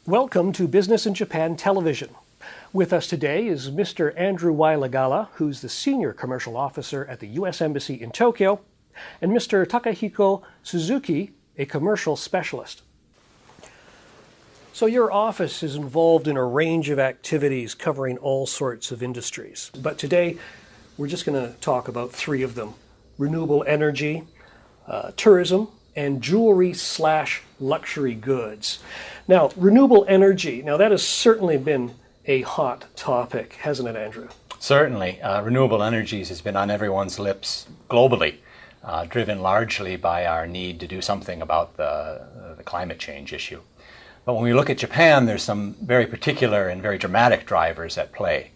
Welcome to Business in Japan Television. With us today is Mr. Andrew Wylegala, who's the Senior Commercial Officer at the U.S. Embassy in Tokyo, and Mr. Takahiko Suzuki, a Commercial Specialist. So your office is involved in a range of activities covering all sorts of industries. But today, we're just going to talk about three of them: renewable energy, tourism, and jewelry/luxury goods. Now, renewable energy, that has certainly been a hot topic, hasn't it, Andrew? Certainly. Renewable energies has been on everyone's lips globally, driven largely by our need to do something about the climate change issue. But when we look at Japan, there's some very particular and very dramatic drivers at play.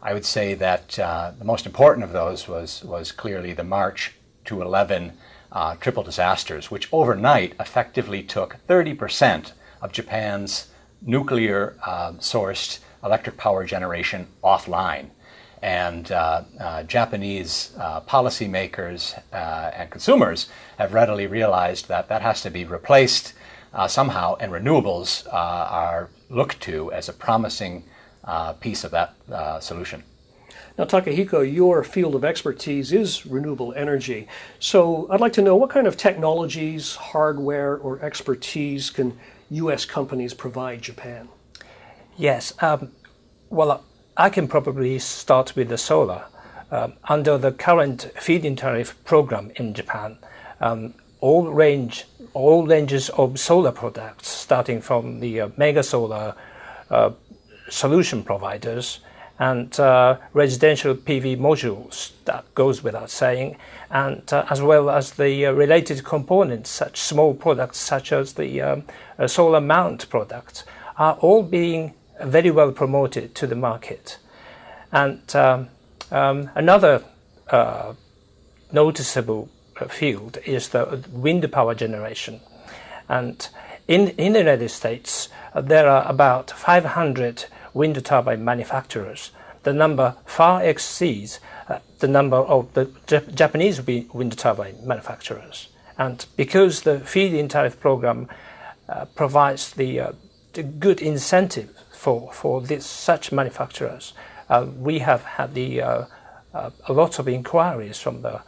I would say that the most important of those was clearly the March to 11 triple disasters, which overnight effectively took 30% of Japan's nuclear-sourced electric power generation offline. And Japanese policymakers and consumers have readily realized that that has to be replaced somehow, and renewables are looked to as a promising piece of that solution. Now, Takahiko, your field of expertise is renewable energy. So I'd like to know what kind of technologies, hardware, or expertise can U.S. companies provide Japan? Yes. Well, I can probably start with the solar. Under the current feed-in tariff program in Japan, all ranges of solar products, starting from the mega solar solution providers and residential PV modules, that goes without saying, and as well as the related components, such small products such as the solar mount products, are all being very well promoted to the market. And another noticeable field is the wind power generation. And in the United States, there are about 500 wind turbine manufacturers. The number far exceeds the number of the Japanese wind turbine manufacturers. And because the feed-in tariff program provides the good incentive for such manufacturers, we have had a lot of inquiries from the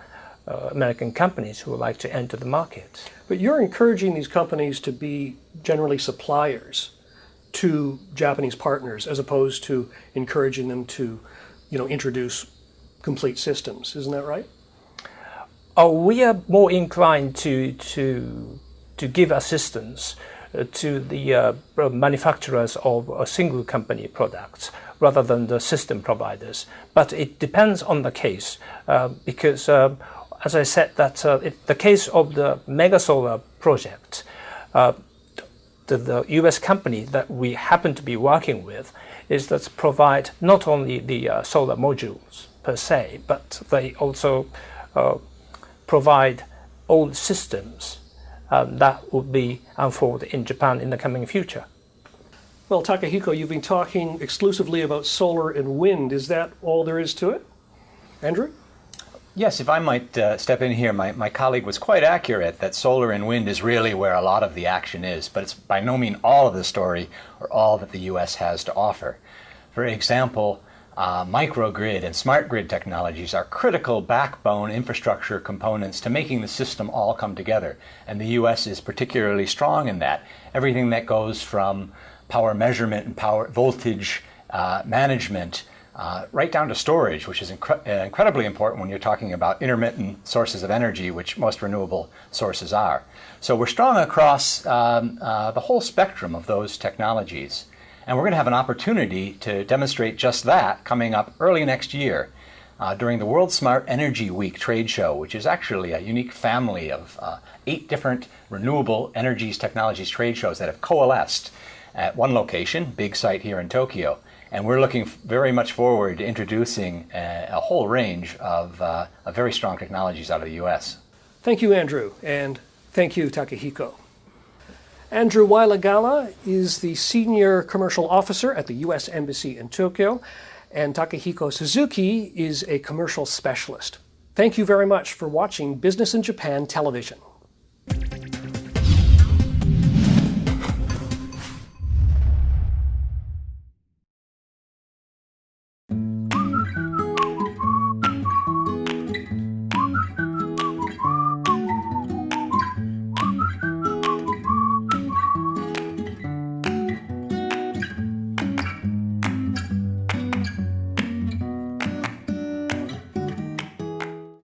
American companies who would like to enter the market. But you're encouraging these companies to be generally suppliers to Japanese partners, as opposed to encouraging them to, introduce complete systems. Isn't that right? Oh, we are more inclined to give assistance to the manufacturers of a single company products rather than the system providers. But it depends on the case, because as I said, that the case of the mega solar project, the U.S. company that we happen to be working with is that provide not only the solar modules per se, but they also provide all systems that would be unfolded in Japan in the coming future. Well, Takahiko, you've been talking exclusively about solar and wind. Is that all there is to it? Andrew? Yes, if I might step in here, my colleague was quite accurate that solar and wind is really where a lot of the action is, but it's by no means all of the story or all that the U.S. has to offer. For example, microgrid and smart grid technologies are critical backbone infrastructure components to making the system all come together, and the U.S. is particularly strong in that. Everything that goes from power measurement and power voltage management right down to storage, which is incredibly important when you're talking about intermittent sources of energy, which most renewable sources are. So we're strong across the whole spectrum of those technologies. And we're going to have an opportunity to demonstrate just that coming up early next year during the World Smart Energy Week trade show, which is actually a unique family of 8 different renewable energies technologies trade shows that have coalesced at one location, big site here in Tokyo. And we're looking very much forward to introducing a whole range of very strong technologies out of the U.S. Thank you, Andrew, and thank you, Takahiko. Andrew Wylegala is the Senior Commercial Officer at the U.S. Embassy in Tokyo, and Takahiko Suzuki is a Commercial Specialist. Thank you very much for watching Business in Japan Television.